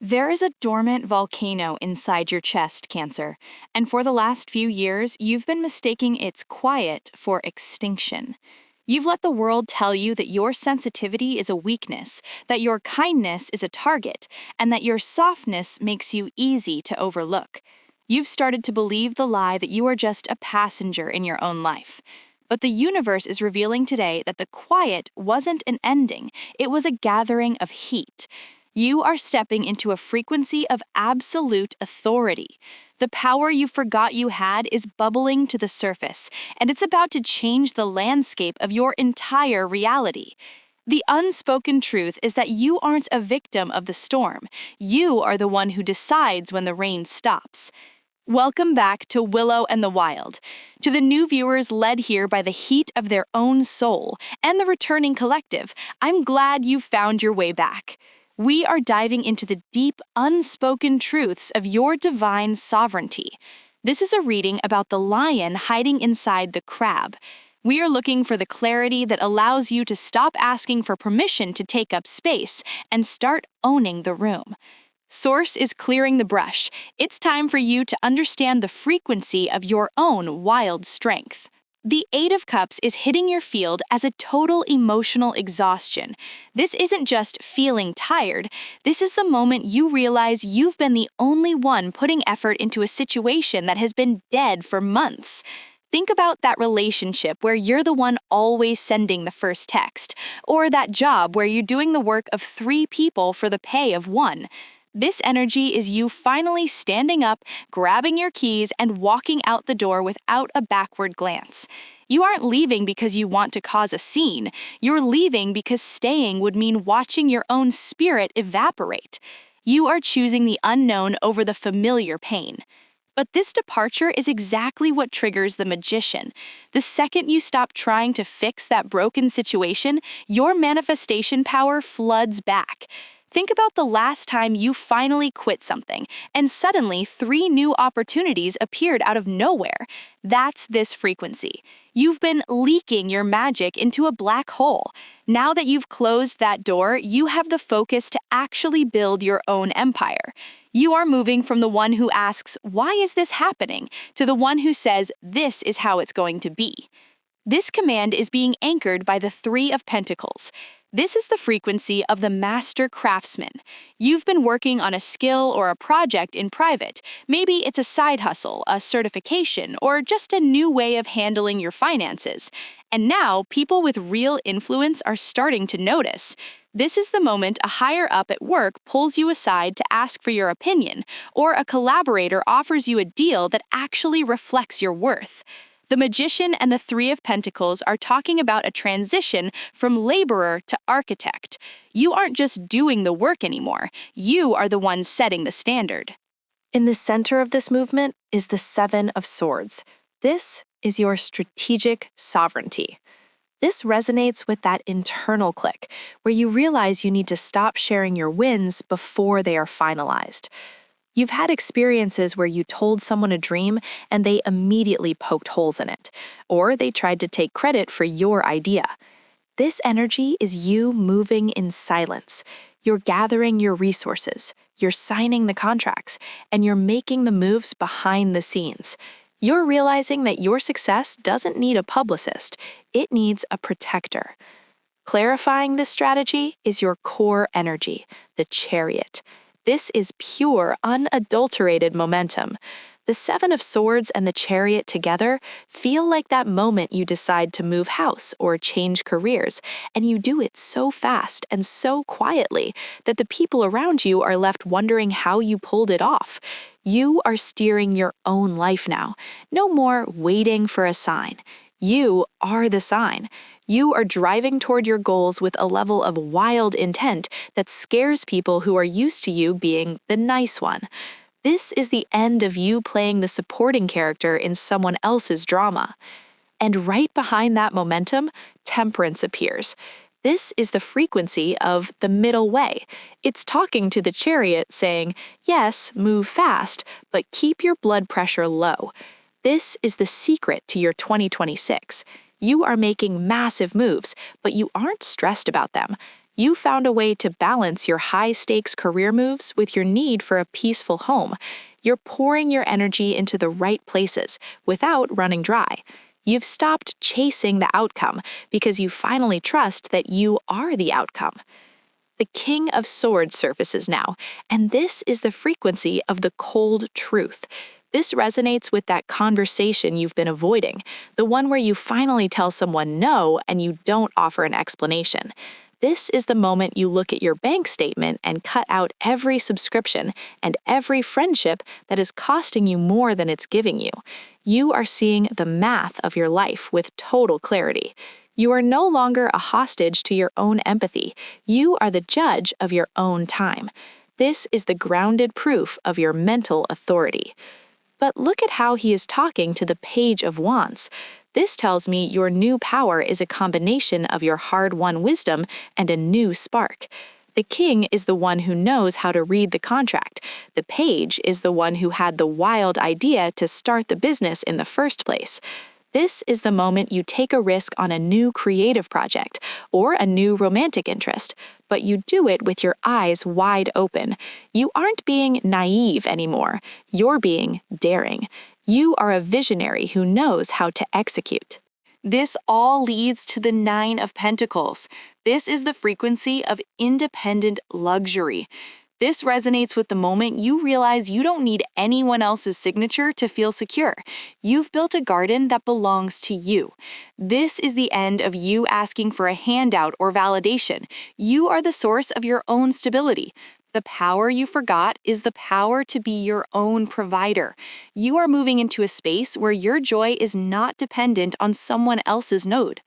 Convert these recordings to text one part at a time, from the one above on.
There is a dormant volcano inside your chest, Cancer, and for the last few years, you've been mistaking its quiet for extinction. You've let the world tell you that your sensitivity is a weakness, that your kindness is a target, and that your softness makes you easy to overlook. You've started to believe the lie that you are just a passenger in your own life. But the universe is revealing today that the quiet wasn't an ending, it was a gathering of heat. You are stepping into a frequency of absolute authority. The power you forgot you had is bubbling to the surface, and it's about to change the landscape of your entire reality. The unspoken truth is that you aren't a victim of the storm. You are the one who decides when the rain stops. Welcome back to Willow and the Wild, to the new viewers led here by the heat of their own soul, and the returning collective. I'm glad you found your way back. We are diving into the deep, unspoken truths of your divine sovereignty. This is a reading about the lion hiding inside the crab. We are looking for the clarity that allows you to stop asking for permission to take up space and start owning the room. Source is clearing the brush. It's time for you to understand the frequency of your own wild strength. The Eight of Cups is hitting your field as a total emotional exhaustion. This isn't just feeling tired. This is the moment you realize you've been the only one putting effort into a situation that has been dead for months. Think about that relationship where you're the one always sending the first text, or that job where you're doing the work of 3 people for the pay of 1. This energy is you finally standing up, grabbing your keys, and walking out the door without a backward glance. You aren't leaving because you want to cause a scene. You're leaving because staying would mean watching your own spirit evaporate. You are choosing the unknown over the familiar pain. But this departure is exactly what triggers the magician. The second you stop trying to fix that broken situation, your manifestation power floods back. Think about the last time you finally quit something, and suddenly 3 new opportunities appeared out of nowhere. That's this frequency. You've been leaking your magic into a black hole. Now that you've closed that door, you have the focus to actually build your own empire. You are moving from the one who asks, "Why is this happening?" to the one who says, "This is how it's going to be." This command is being anchored by the 3 of Pentacles. This is the frequency of the master craftsman. You've been working on a skill or a project in private. Maybe it's a side hustle, a certification, or just a new way of handling your finances. And now, people with real influence are starting to notice. This is the moment a higher up at work pulls you aside to ask for your opinion, or a collaborator offers you a deal that actually reflects your worth. The Magician and the 3 of Pentacles are talking about a transition from laborer to architect. You aren't just doing the work anymore. You are the one setting the standard. In the center of this movement is the 7 of Swords. This is your strategic sovereignty. This resonates with that internal click, where you realize you need to stop sharing your wins before they are finalized. You've had experiences where you told someone a dream and they immediately poked holes in it, or they tried to take credit for your idea. This energy is you moving in silence. You're gathering your resources, you're signing the contracts, and you're making the moves behind the scenes. You're realizing that your success doesn't need a publicist, it needs a protector. Clarifying this strategy is your core energy, the Chariot. This is pure, unadulterated momentum. The 7 of Swords and the Chariot together feel like that moment you decide to move house or change careers, and you do it so fast and so quietly that the people around you are left wondering how you pulled it off. You are steering your own life now. No more waiting for a sign. You are the sign. You are driving toward your goals with a level of wild intent that scares people who are used to you being the nice one. This is the end of you playing the supporting character in someone else's drama. And right behind that momentum, Temperance appears. This is the frequency of the middle way. It's talking to the Chariot saying, yes, move fast, but keep your blood pressure low. This is the secret to your 2026. You are making massive moves, but you aren't stressed about them. You found a way to balance your high-stakes career moves with your need for a peaceful home. You're pouring your energy into the right places without running dry. You've stopped chasing the outcome because you finally trust that you are the outcome. The King of Swords surfaces now, and this is the frequency of the cold truth. This resonates with that conversation you've been avoiding, the one where you finally tell someone no and you don't offer an explanation. This is the moment you look at your bank statement and cut out every subscription and every friendship that is costing you more than it's giving you. You are seeing the math of your life with total clarity. You are no longer a hostage to your own empathy. You are the judge of your own time. This is the grounded proof of your mental authority. But look at how he is talking to the Page of Wands. This tells me your new power is a combination of your hard-won wisdom and a new spark. The king is the one who knows how to read the contract. The page is the one who had the wild idea to start the business in the first place. This is the moment you take a risk on a new creative project or a new romantic interest, but you do it with your eyes wide open. You aren't being naive anymore. You're being daring. You are a visionary who knows how to execute. This all leads to the Nine of Pentacles. This is the frequency of independent luxury. This resonates with the moment you realize you don't need anyone else's signature to feel secure. You've built a garden that belongs to you. This is the end of you asking for a handout or validation. You are the source of your own stability. The power you forgot is the power to be your own provider. You are moving into a space where your joy is not dependent on someone else's node.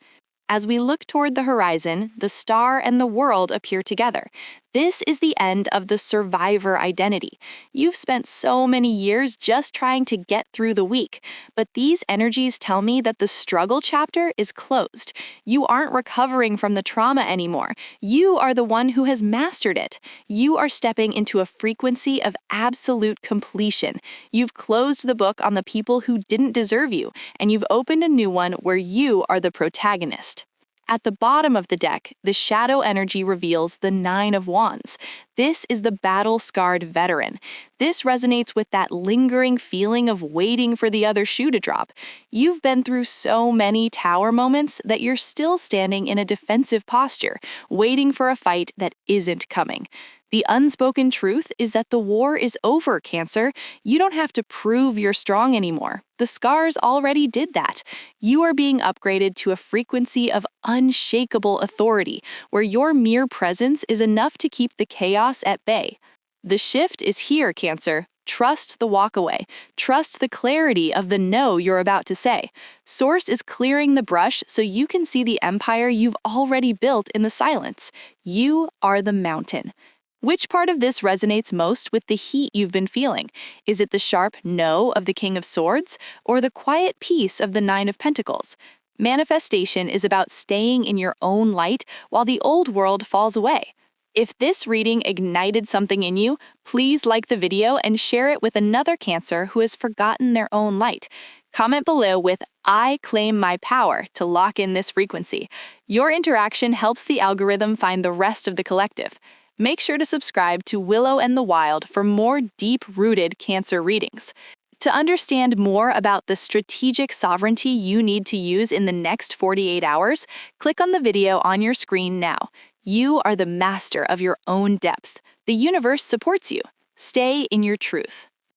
As we look toward the horizon, the star and the world appear together. This is the end of the survivor identity. You've spent so many years just trying to get through the week, but these energies tell me that the struggle chapter is closed. You aren't recovering from the trauma anymore. You are the one who has mastered it. You are stepping into a frequency of absolute completion. You've closed the book on the people who didn't deserve you, and you've opened a new one where you are the protagonist. At the bottom of the deck, the shadow energy reveals the Nine of Wands. This is the battle-scarred veteran. This resonates with that lingering feeling of waiting for the other shoe to drop. You've been through so many tower moments that you're still standing in a defensive posture, waiting for a fight that isn't coming. The unspoken truth is that the war is over, Cancer. You don't have to prove you're strong anymore. The scars already did that. You are being upgraded to a frequency of unshakable authority, where your mere presence is enough to keep the chaos at bay. The shift is here, Cancer. Trust the walkaway. Trust the clarity of the no you're about to say. Source is clearing the brush so you can see the empire you've already built in the silence. You are the mountain. Which part of this resonates most with the heat you've been feeling? Is it the sharp no of the King of Swords or the quiet peace of the Nine of Pentacles? Manifestation is about staying in your own light while the old world falls away. If this reading ignited something in you, please like the video and share it with another Cancer who has forgotten their own light. Comment below with "I claim my power" to lock in this frequency. Your interaction helps the algorithm find the rest of the collective. Make sure to subscribe to Willow and the Wild for more deep-rooted Cancer readings. To understand more about the strategic sovereignty you need to use in the next 48 hours, click on the video on your screen now. You are the master of your own depth. The universe supports you. Stay in your truth.